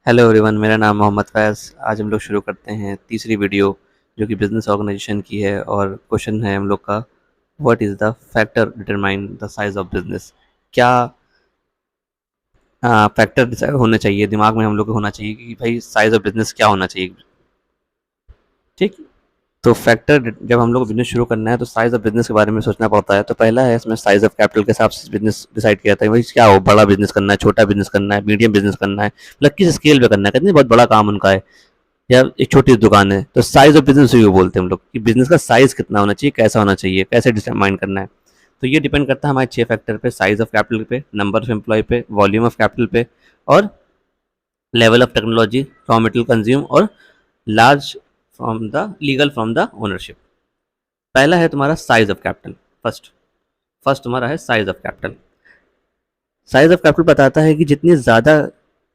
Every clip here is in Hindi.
हेलो एवरीवन, मेरा नाम मोहम्मद फैज़। आज हम लोग शुरू करते हैं तीसरी वीडियो जो कि बिज़नेस ऑर्गेनाइजेशन की है और क्वेश्चन है हम लोग का, what is the factor determine the size of business. क्या फैक्टर डिसाइड होने चाहिए दिमाग में हम लोग को होना चाहिए कि भाई साइज़ ऑफ बिज़नेस क्या होना चाहिए। ठीक। तो फैक्टर जब हम लोग को बिज़नेस शुरू करना है तो साइज़ ऑफ बिज़नेस के बारे में सोचना पड़ता है। तो पहला है इसमें साइज़ ऑफ कैपिटल के हिसाब से बिज़नेस डिसाइड किया जाता है, भाई क्या हो, बड़ा बिज़नेस करना है, छोटा बिज़नेस करना है, मीडियम बिज़नेस करना है, मतलब किस स्केल पे करना है, कितनी बहुत बड़ा काम उनका है, या एक छोटी दुकान है। तो साइज ऑफ बिजनेस भी बोलते हैं हम लोग कि बिजनेस का साइज कितना होना चाहिए, कैसा होना चाहिए, कैसे डिटरमाइन करना है। तो ये डिपेंड करता है हमारे 6 फैक्टर पे, साइज ऑफ कैपिटल पे, नंबर ऑफ एम्प्लॉय पे, वॉल्यूम ऑफ कैपिटल पे, और level of technology, raw material consume, और large from the legal from the ownership. पहला है तुम्हारा size of capital. First first तुम्हारा है size of capital. Size of capital बताता है कि जितनी ज़्यादा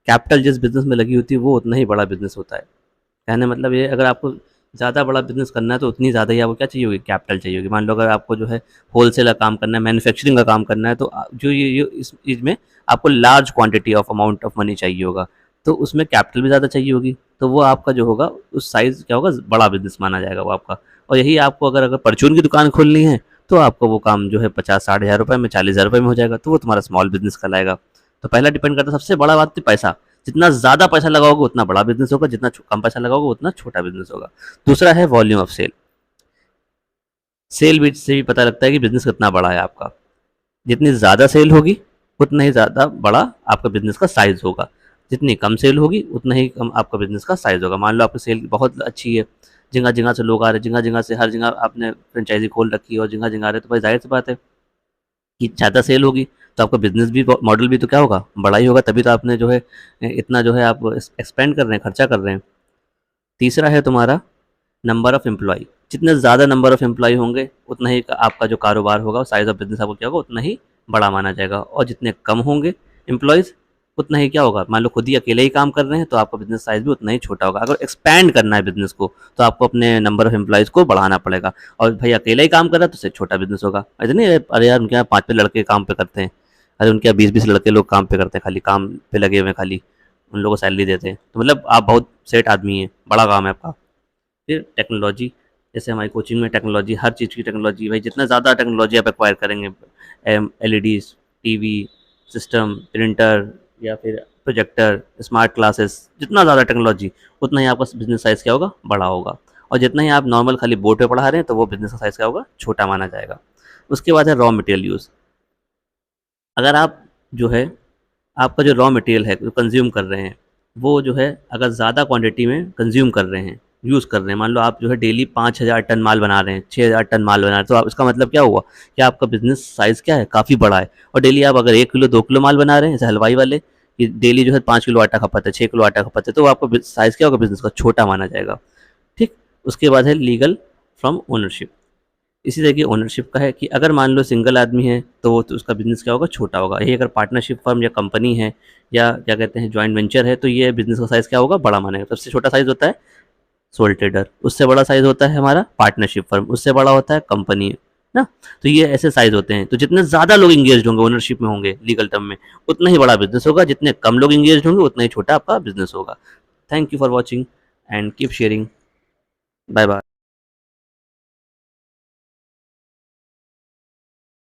कैपिटल जिस बिजनेस में लगी होती है वो उतना ही बड़ा बिजनेस होता है। कहने मतलब ये, अगर आपको ज़्यादा बड़ा बिज़नेस करना है तो उतनी ज़्यादा ही आपको क्या चाहिए होगी, कैपिटल चाहिए होगी। मान लो अगर आपको जो है होलसेल का काम करना है, मैन्युफैक्चरिंग का काम करना है, तो जो ये इस चीज़ में आपको large quantity of amount of money चाहिए होगा, तो उसमें कैपिटल भी ज़्यादा चाहिए होगी। तो वो आपका जो होगा उस साइज़ क्या होगा, बड़ा बिज़नेस माना जाएगा वो आपका। और यही आपको अगर अगर परचून की दुकान खोलनी है तो आपको वो काम जो है 50-60 हज़ार रुपये में, 40 हज़ार रुपये में हो जाएगा, तो वो तुम्हारा स्मॉल बिज़नेस कहलाएगा। तो पहला डिपेंड करता है, सबसे बड़ा बात तो पैसा। जितना ज़्यादा पैसा लगाओगे उतना बड़ा बिज़नेस होगा, जितना कम पैसा लगाओगे उतना छोटा बिज़नेस होगा। दूसरा है वॉल्यूम ऑफ सेल। सेल भी से भी पता लगता है कि बिज़नेस कितना बड़ा है आपका। जितनी ज़्यादा सेल होगी उतना ही ज़्यादा बड़ा आपका बिज़नेस का साइज़ होगा। जितनी कम सेल होगी उतना ही कम आपका बिज़नेस का साइज़ होगा। मान लो आपकी सेल बहुत अच्छी है, जगह-जगह से लोग आ रहे हैं, जगह-जगह से, हर जगह आपने फ्रेंचाइज़ी खोल रखी है और जगह-जगह आ रहे हैं, तो भाई ज़ाहिर-सी बात है कि ज़्यादा सेल होगी, तो आपका बिज़नेस भी मॉडल भी तो क्या होगा, बड़ा ही होगा। तभी तो आपने जो है इतना जो है आप एक्सपेंड कर रहे हैं, खर्चा कर रहे हैं। तीसरा है तुम्हारा नंबर ऑफ़ एम्प्लॉयी। जितने ज़्यादा नंबर ऑफ़ एम्प्लॉयी होंगे उतना ही आपका जो कारोबार होगा, साइज़ ऑफ बिज़नेस आपको क्या होगा, उतना ही बड़ा माना जाएगा। और जितने कम होंगे एम्प्लॉइज़ उतना ही क्या होगा, मान लो खुद ही अकेले ही काम कर रहे हैं तो आपका बिज़नेस साइज़ भी उतना ही छोटा होगा। अगर एक्सपैंड करना है बिज़नेस को तो आपको अपने नंबर ऑफ़ एम्प्लॉइज़ को बढ़ाना पड़ेगा। और भाई अकेले ही काम कर रहा है तो उससे छोटा बिज़नेस होगा। ऐसे नहीं, अरे यार उनके यहाँ 5-5 लड़के काम पे करते हैं, अरे उनके यहाँ 20-20 लड़के लोग काम पे करते हैं, खाली काम पे लगे हुए हैं, खाली उन लोगों को सैलरी देते हैं। तो मतलब आप बहुत सेठ आदमी हैं, बड़ा काम है आपका। फिर टेक्नोलॉजी, जैसे हमारी कोचिंग में टेक्नोलॉजी, हर चीज़ की टेक्नोलॉजी, भाई जितना ज़्यादा टेक्नोलॉजी आप एक्वायर करेंगे, एलईडीज, टीवी, सिस्टम, प्रिंटर, या फिर प्रोजेक्टर, स्मार्ट क्लासेस, जितना ज़्यादा टेक्नोलॉजी उतना ही आपका बिजनेस साइज़ क्या होगा, बड़ा होगा। और जितना ही आप नॉर्मल खाली बोर्ड पे पढ़ा रहे हैं तो वो बिजनेस का साइज़ क्या होगा, छोटा माना जाएगा। उसके बाद है रॉ मटेरियल यूज़। अगर आप जो है आपका जो रॉ मटेरियल है जो कंज्यूम कर रहे हैं, वो जो है अगर ज़्यादा क्वांटिटी में कंज्यूम कर रहे हैं, यूज़ कर रहे हैं, मान लो आप जो है डेली 5,000 टन माल बना रहे हैं, 6,000 टन माल बना रहे हैं, तो आप इसका मतलब क्या हुआ कि आपका बिज़नेस साइज़ क्या है, काफ़ी बड़ा है। और डेली आप अगर 1 किलो 2 किलो माल बना रहे हैं, जैसे हलवाई वाले कि डेली जो है 5 किलो आटा खपत है, 6 किलो आटा खपत है, तो आपका साइज़ क्या होगा बिज़नेस का, छोटा माना जाएगा। ठीक। उसके बाद है लीगल फ्रॉम ओनरशिप। इसी तरह की ओनरशिप का है कि अगर मान लो सिंगल आदमी है तो वो तो उसका बिज़नेस क्या होगा, छोटा होगा। यही अगर पार्टनरशिप फर्म या कंपनी है या क्या कहते हैं जॉइंट वेंचर है तो ये बिज़नेस का साइज़ क्या होगा, बड़ा मानेगा। सबसे छोटा साइज़ होता है सोल ट्रेडर, उससे बड़ा साइज़ होता है हमारा पार्टनरशिप फर्म, उससे बड़ा होता है कंपनी ना। तो ये ऐसे साइज़ होते हैं। तो जितने ज़्यादा लोग इंगेज होंगे, ओनरशिप में होंगे लीगल टर्म में, उतना ही बड़ा बिज़नेस होगा। जितने कम लोग इंगेज होंगे उतना ही छोटा आपका बिज़नेस होगा। Thank you for watching and keep sharing. Bye bye.